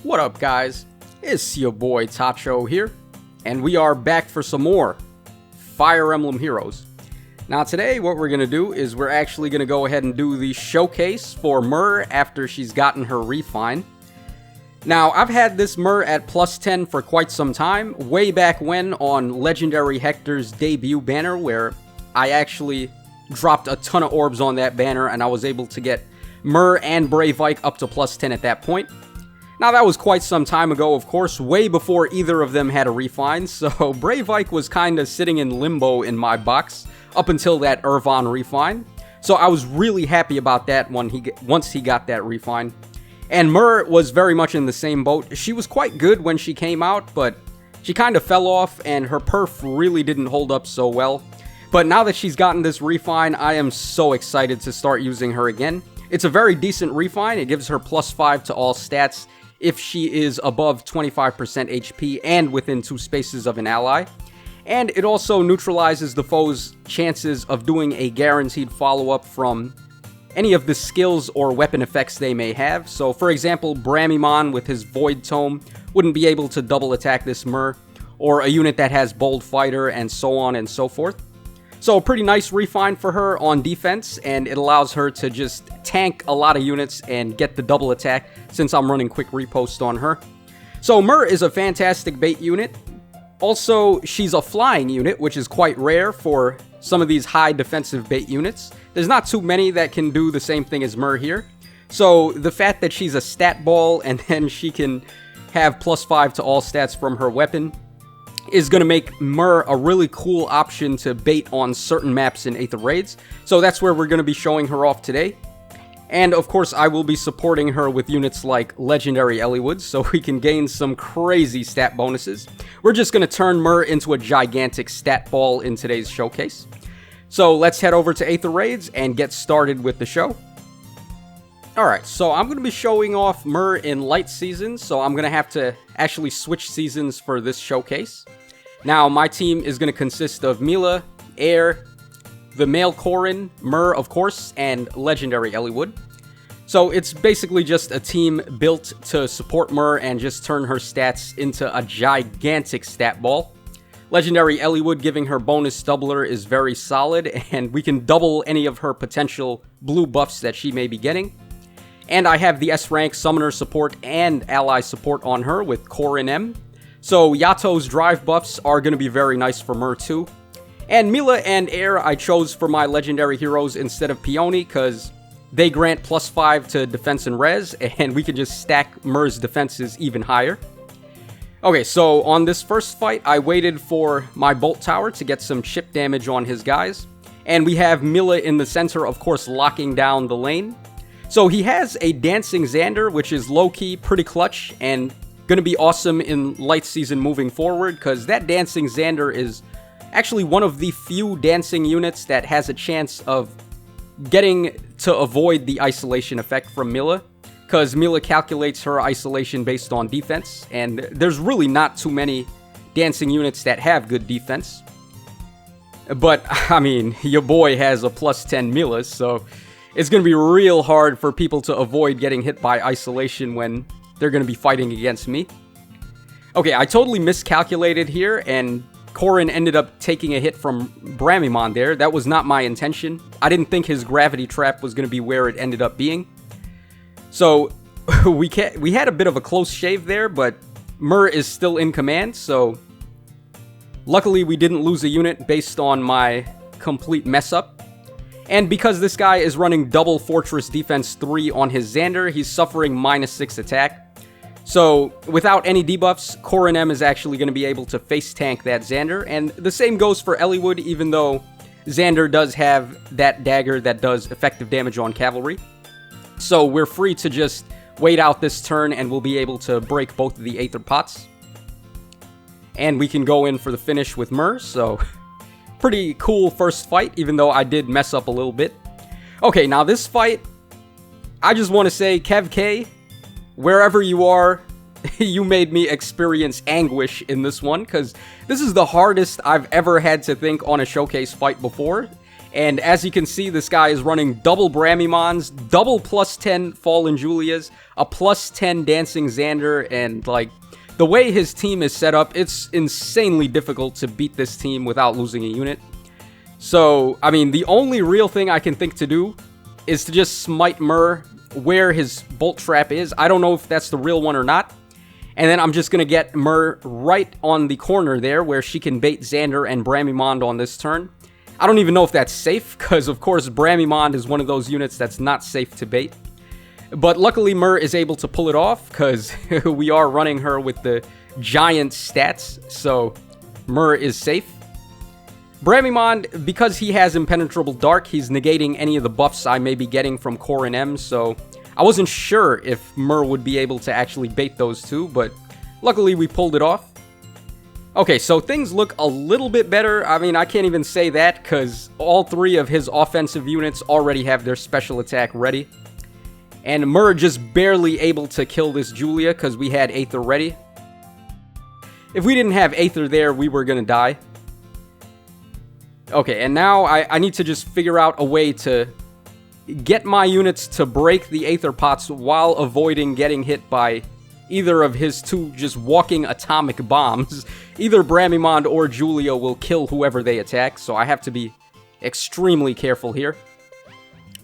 What up, guys? It's your boy Tacho here, and we are back for some more Fire Emblem Heroes. Now today what we're going to do is we're actually going to go ahead and do the showcase for Myrrh after she's gotten her refine. Now I've had this Myrrh at plus 10 for quite some time, way back when on Legendary Hector's debut banner, where I actually dropped a ton of orbs on that banner and I was able to get Myrrh and Brave Ike up to plus 10 at that point. Now that was quite some time ago, of course, way before either of them had a refine, so Brave Ike was kinda sitting in limbo in my box up until that Irvine refine. So I was really happy about that once he got that refine. And Myrrh was very much in the same boat. She was quite good when she came out, but she kinda fell off and her perf really didn't hold up so well. But now that she's gotten this refine, I am so excited to start using her again. It's a very decent refine. It gives her plus 5 to all stats if she is above 25% HP and within 2 spaces of an ally. And it also neutralizes the foe's chances of doing a guaranteed follow-up from any of the skills or weapon effects they may have. So for example, Bramimon with his Void Tome wouldn't be able to double attack this Myrrh, or a unit that has Bold Fighter, and so on and so forth. So a pretty nice refine for her on defense, and it allows her to just tank a lot of units and get the double attack since I'm running quick repost on her. So Myrrh is a fantastic bait unit. Also, she's a flying unit, which is quite rare for some of these high defensive bait units. There's not too many that can do the same thing as Myrrh here. So the fact that she's a stat ball and then she can have plus 5 to all stats from her weapon is going to make Myrrh a really cool option to bait on certain maps in Aether Raids. So that's where we're going to be showing her off today. And of course I will be supporting her with units like Legendary Eliwood, so we can gain some crazy stat bonuses. We're just going to turn Myrrh into a gigantic stat ball in today's showcase. So let's head over to Aether Raids and get started with the show. Alright, so I'm going to be showing off Myrrh in light seasons, so I'm going to have to actually switch seasons for this showcase. Now, my team is going to consist of Mila, Air, the male Corrin, Myrrh, of course, and Legendary Eliwood. So it's basically just a team built to support Myrrh and just turn her stats into a gigantic stat ball. Legendary Eliwood giving her bonus doubler is very solid, and we can double any of her potential blue buffs that she may be getting. And I have the S-rank summoner support and ally support on her with Corrin M. So Yato's drive buffs are going to be very nice for Myrrh too. And Mila and Air I chose for my legendary heroes instead of Peony because they grant plus 5 to defense and res, and we can just stack Myrrh's defenses even higher. Okay, so on this first fight, I waited for my Bolt Tower to get some chip damage on his guys. And we have Mila in the center, of course, locking down the lane. So he has a Dancing Xander, which is low-key, pretty clutch, and gonna be awesome in light season moving forward, because that Dancing Xander is actually one of the few dancing units that has a chance of getting to avoid the isolation effect from Mila, because Mila calculates her isolation based on defense, and there's really not too many dancing units that have good defense. But, I mean, your boy has a plus 10 Mila, so it's going to be real hard for people to avoid getting hit by isolation when they're going to be fighting against me. Okay, I totally miscalculated here, and Corrin ended up taking a hit from Bramimon there. That was not my intention. I didn't think his gravity trap was going to be where it ended up being. So, we had a bit of a close shave there, but Myrrh is still in command, so luckily we didn't lose a unit based on my complete mess up. And because this guy is running double Fortress Defense 3 on his Xander, he's suffering -6 attack. So, without any debuffs, Corrin M is actually going to be able to face tank that Xander, and the same goes for Eliwood, even though Xander does have that dagger that does effective damage on cavalry. So, we're free to just wait out this turn, and we'll be able to break both of the Aether Pots. And we can go in for the finish with Myrrh, so pretty cool first fight, even though I did mess up a little bit. Okay, now this fight, I just want to say, Kev K, wherever you are, you made me experience anguish in this one, because this is the hardest I've ever had to think on a showcase fight before. And as you can see, this guy is running double Bramimons, double +10 Fallen Julias, a +10 Dancing Xander, and like, the way his team is set up, it's insanely difficult to beat this team without losing a unit. So, I mean, the only real thing I can think to do is to just smite Myrrh where his bolt trap is. I don't know if that's the real one or not. And then I'm just going to get Myrrh right on the corner there where she can bait Xander and Bramimond on this turn. I don't even know if that's safe, because of course Bramimond is one of those units that's not safe to bait. But luckily Myrrh is able to pull it off, because we are running her with the giant stats, so Myrrh is safe. Bramimond, because he has Impenetrable Dark, he's negating any of the buffs I may be getting from Core and M, so I wasn't sure if Myrrh would be able to actually bait those two, but luckily we pulled it off. Okay, so things look a little bit better. I mean, I can't even say that, because all three of his offensive units already have their special attack ready. And Myrrh just barely able to kill this Julia, because we had Aether ready. If we didn't have Aether there, we were going to die. Okay, and now I need to just figure out a way to get my units to break the Aether pots while avoiding getting hit by either of his two just walking atomic bombs. Either Bramimond or Julia will kill whoever they attack, so I have to be extremely careful here.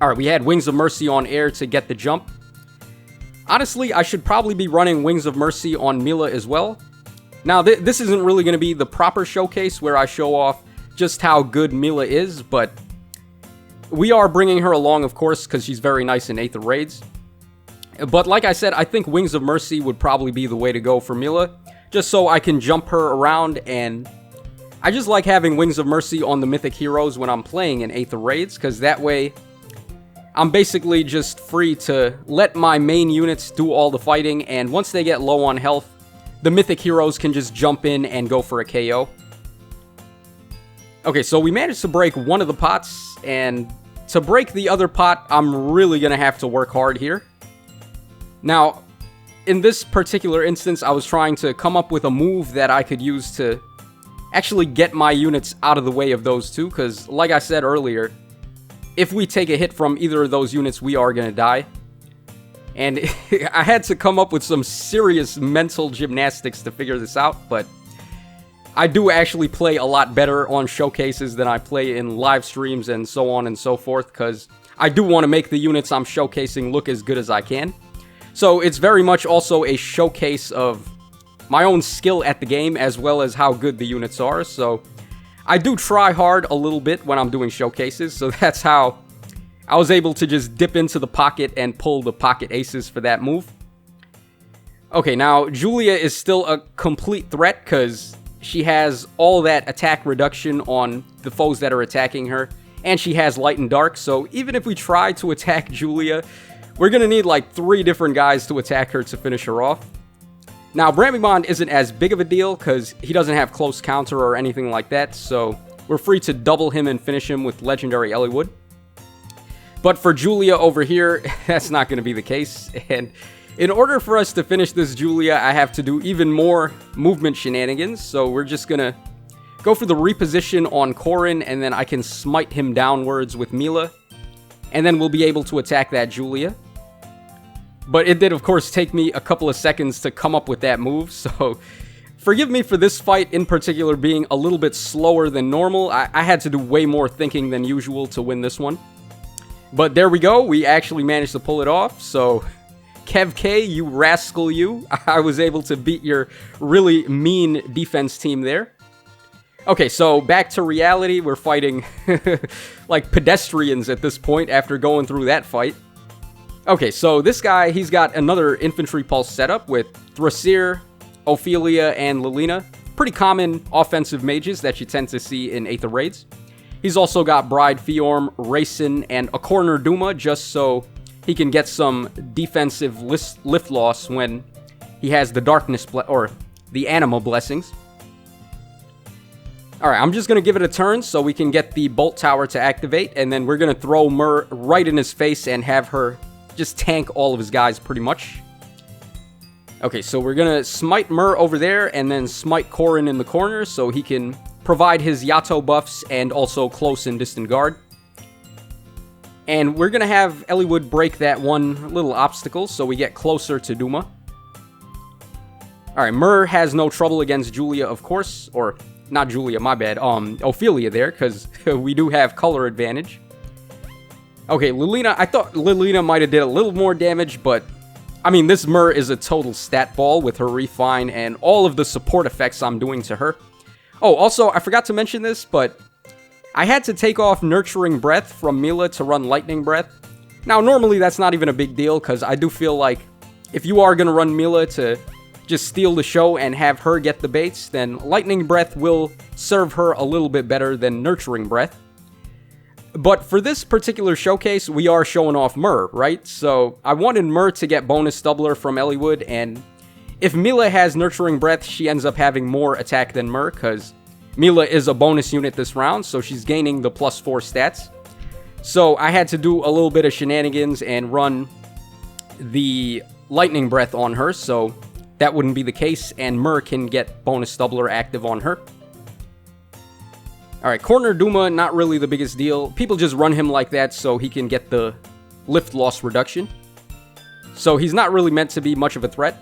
Alright, we had Wings of Mercy on air to get the jump. Honestly, I should probably be running Wings of Mercy on Mila as well. Now, this isn't really going to be the proper showcase where I show off just how good Mila is, but we are bringing her along, of course, because she's very nice in Aether Raids. But like I said, I think Wings of Mercy would probably be the way to go for Mila, just so I can jump her around, and I just like having Wings of Mercy on the Mythic Heroes when I'm playing in Aether Raids, because that way I'm basically just free to let my main units do all the fighting, and once they get low on health, the Mythic Heroes can just jump in and go for a KO. Okay, so we managed to break one of the pots, and to break the other pot, I'm really going to have to work hard here. Now, in this particular instance, I was trying to come up with a move that I could use to actually get my units out of the way of those two, because like I said earlier, if we take a hit from either of those units, we are going to die. And I had to come up with some serious mental gymnastics to figure this out, but I do actually play a lot better on showcases than I play in live streams and so on and so forth, because I do want to make the units I'm showcasing look as good as I can. So it's very much also a showcase of my own skill at the game as well as how good the units are. So I do try hard a little bit when I'm doing showcases, so that's how I was able to just dip into the pocket and pull the pocket aces for that move. Okay, now Julia is still a complete threat because she has all that attack reduction on the foes that are attacking her, and she has Light and Dark, so even if we try to attack Julia, we're going to need like 3 different guys to attack her to finish her off. Now, Bramimond isn't as big of a deal because he doesn't have close counter or anything like that, so we're free to double him and finish him with Legendary Eliwood. But for Julia over here, that's not going to be the case, and in order for us to finish this Julia, I have to do even more movement shenanigans, so we're just going to go for the reposition on Corrin, and then I can smite him downwards with Mila, and then we'll be able to attack that Julia. But it did, of course, take me a couple of seconds to come up with that move, so forgive me for this fight in particular being a little bit slower than normal. I had to do way more thinking than usual to win this one. But there we go, we actually managed to pull it off, so Kev K, you rascal you. I was able to beat your really mean defense team there. Okay, so back to reality. We're fighting like pedestrians at this point after going through that fight. Okay, so this guy, he's got another Infantry Pulse setup with Thrasir, Ophelia, and Lilina. Pretty common offensive mages that you tend to see in Aether Raids. He's also got Bride Fiorm, Racin, and a Corner Duma just so he can get some defensive lift loss when he has the Darkness or the Anima Blessings. Alright, I'm just going to give it a turn so we can get the Bolt Tower to activate, and then we're going to throw Myrrh right in his face and have her just tank all of his guys pretty much. Okay, so we're going to smite Myrrh over there and then smite Corrin in the corner so he can provide his Yato buffs and also close and distant guard. And we're going to have Eliwood break that one little obstacle so we get closer to Duma. Alright, Myrrh has no trouble against Julia, of course. Or, not Julia, my bad. Ophelia there, because we do have color advantage. Okay, Lilina, I thought Lilina might have did a little more damage, but... I mean, this Myrrh is a total stat ball with her Refine and all of the support effects I'm doing to her. Oh, also, I forgot to mention this, but... I had to take off Nurturing Breath from Mila to run Lightning Breath. Now, normally that's not even a big deal, because I do feel like if you are going to run Mila to just steal the show and have her get the baits, then Lightning Breath will serve her a little bit better than Nurturing Breath. But for this particular showcase, we are showing off Myrrh, right? So I wanted Myrrh to get bonus doubler from Eliwood, and if Mila has Nurturing Breath, she ends up having more attack than Myrrh, because Mila is a bonus unit this round, so she's gaining the +4 stats. So I had to do a little bit of shenanigans and run the Lightning Breath on her, so that wouldn't be the case, and Myrrh can get bonus doubler active on her. Alright, Corner Duma, not really the biggest deal. People just run him like that so he can get the lift loss reduction. So he's not really meant to be much of a threat.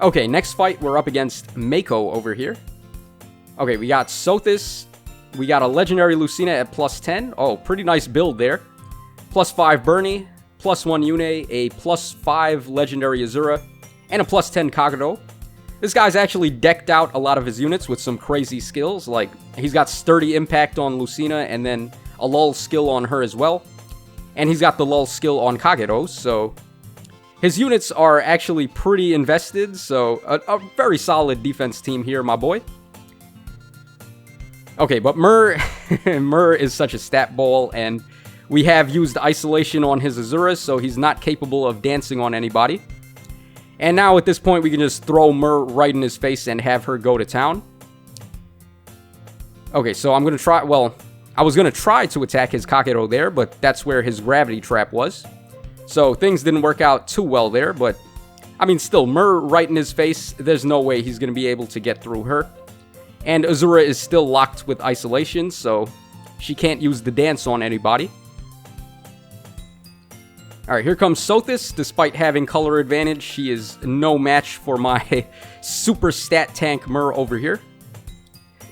Okay, next fight, we're up against Mako over here. Okay, we got Sothis. We got a Legendary Lucina at +10. Oh, pretty nice build there. +5 Bernie, +1 Yune, a +5 Legendary Azura, and a +10 Kagero. This guy's actually decked out a lot of his units with some crazy skills, like he's got Sturdy Impact on Lucina and then a lull skill on her as well. And he's got the lull skill on Kagero, so his units are actually pretty invested, so a very solid defense team here, my boy. Okay, but Myrrh is such a stat ball, and we have used Isolation on his Azura, so he's not capable of dancing on anybody. And now at this point, we can just throw Myrrh right in his face and have her go to town. Okay, so I'm going to try... Well, I was going to try to attack his Kagero there, but that's where his Gravity Trap was. So things didn't work out too well there, but... I mean, still, Myrrh right in his face, there's no way he's going to be able to get through her. And Azura is still locked with Isolation, so she can't use the dance on anybody. Alright, here comes Sothis. Despite having color advantage, she is no match for my super stat tank Myrrh over here.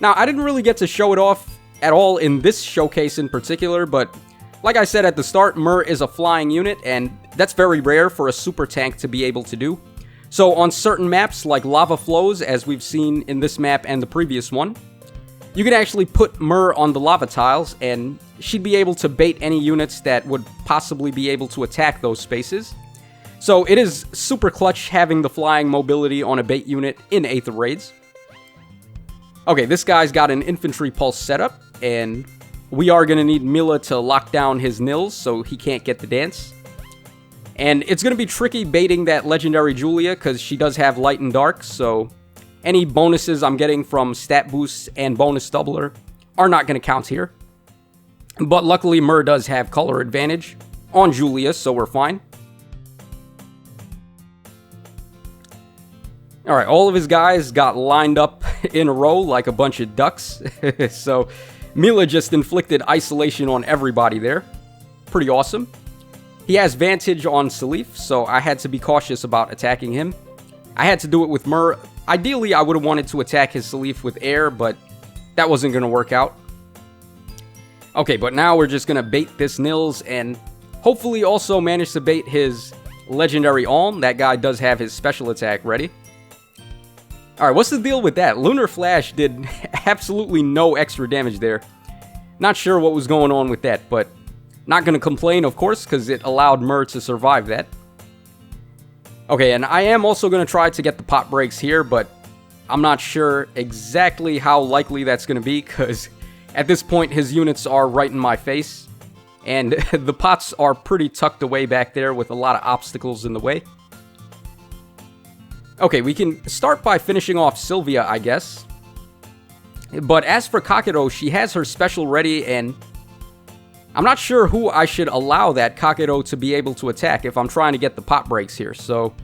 Now, I didn't really get to show it off at all in this showcase in particular, but like I said at the start, Myrrh is a flying unit, and that's very rare for a super tank to be able to do. So on certain maps, like Lava Flows, as we've seen in this map and the previous one, you can actually put Myrrh on the lava tiles, and she'd be able to bait any units that would possibly be able to attack those spaces. So it is super clutch having the flying mobility on a bait unit in Aether Raids. Okay, this guy's got an Infantry Pulse setup, and we are going to need Mila to lock down his nils so he can't get the dance. And it's going to be tricky baiting that Legendary Julia, because she does have Light and Dark, so any bonuses I'm getting from stat boosts and bonus doubler are not going to count here. But luckily, Myrrh does have color advantage on Julia, so we're fine. Alright, all of his guys got lined up in a row like a bunch of ducks. So Mila just inflicted Isolation on everybody there. Pretty awesome. He has Vantage on Salif, so I had to be cautious about attacking him. I had to do it with Myrrh. Ideally, I would have wanted to attack his Salif with air, but that wasn't going to work out. Okay, but now we're just going to bait this Nils and hopefully also manage to bait his Legendary Alm. That guy does have his special attack ready. Alright, what's the deal with that? Lunar Flash did absolutely no extra damage there. Not sure what was going on with that, but not going to complain, of course, because it allowed Myrrh to survive that. Okay, and I am also going to try to get the pot breaks here, but I'm not sure exactly how likely that's going to be, because at this point his units are right in my face, and the pots are pretty tucked away back there with a lot of obstacles in the way. Okay, we can start by finishing off Sylvia, I guess. But as for Kagero, she has her special ready, and I'm not sure who I should allow that Kagero to be able to attack if I'm trying to get the pot breaks here, so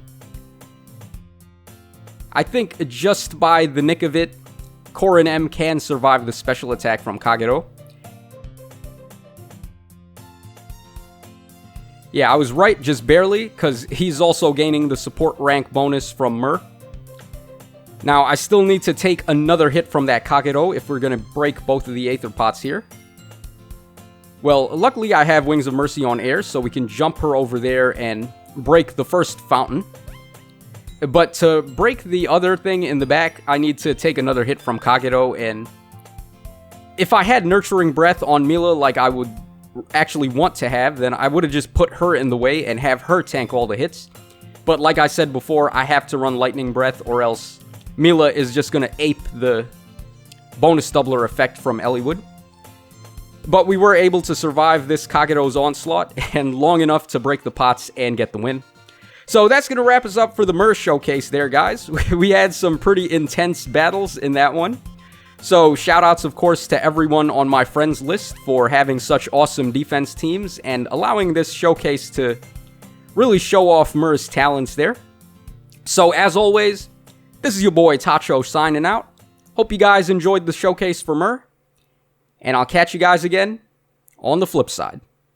I think just by the nick of it, Korin M can survive the special attack from Kagero. Yeah, I was right just barely, because he's also gaining the support rank bonus from Myrrh. Now, I still need to take another hit from that Kagero if we're going to break both of the Aether Pots here. Well, luckily I have Wings of Mercy on air, so we can jump her over there and break the first fountain. But to break the other thing in the back, I need to take another hit from Kagero, and if I had Nurturing Breath on Mila like I would actually want to have, then I would have just put her in the way and have her tank all the hits. But like I said before, I have to run Lightning Breath, or else Mila is just going to ape the bonus doubler effect from Eliwood. But we were able to survive this Kagero's onslaught, and long enough to break the pots and get the win. So that's going to wrap us up for the Myrrh showcase there, guys. We had some pretty intense battles in that one. So shoutouts, of course, to everyone on my friends list for having such awesome defense teams and allowing this showcase to really show off Myrrh's talents there. So as always, this is your boy Tacho signing out. Hope you guys enjoyed the showcase for Myrrh, and I'll catch you guys again on the flip side.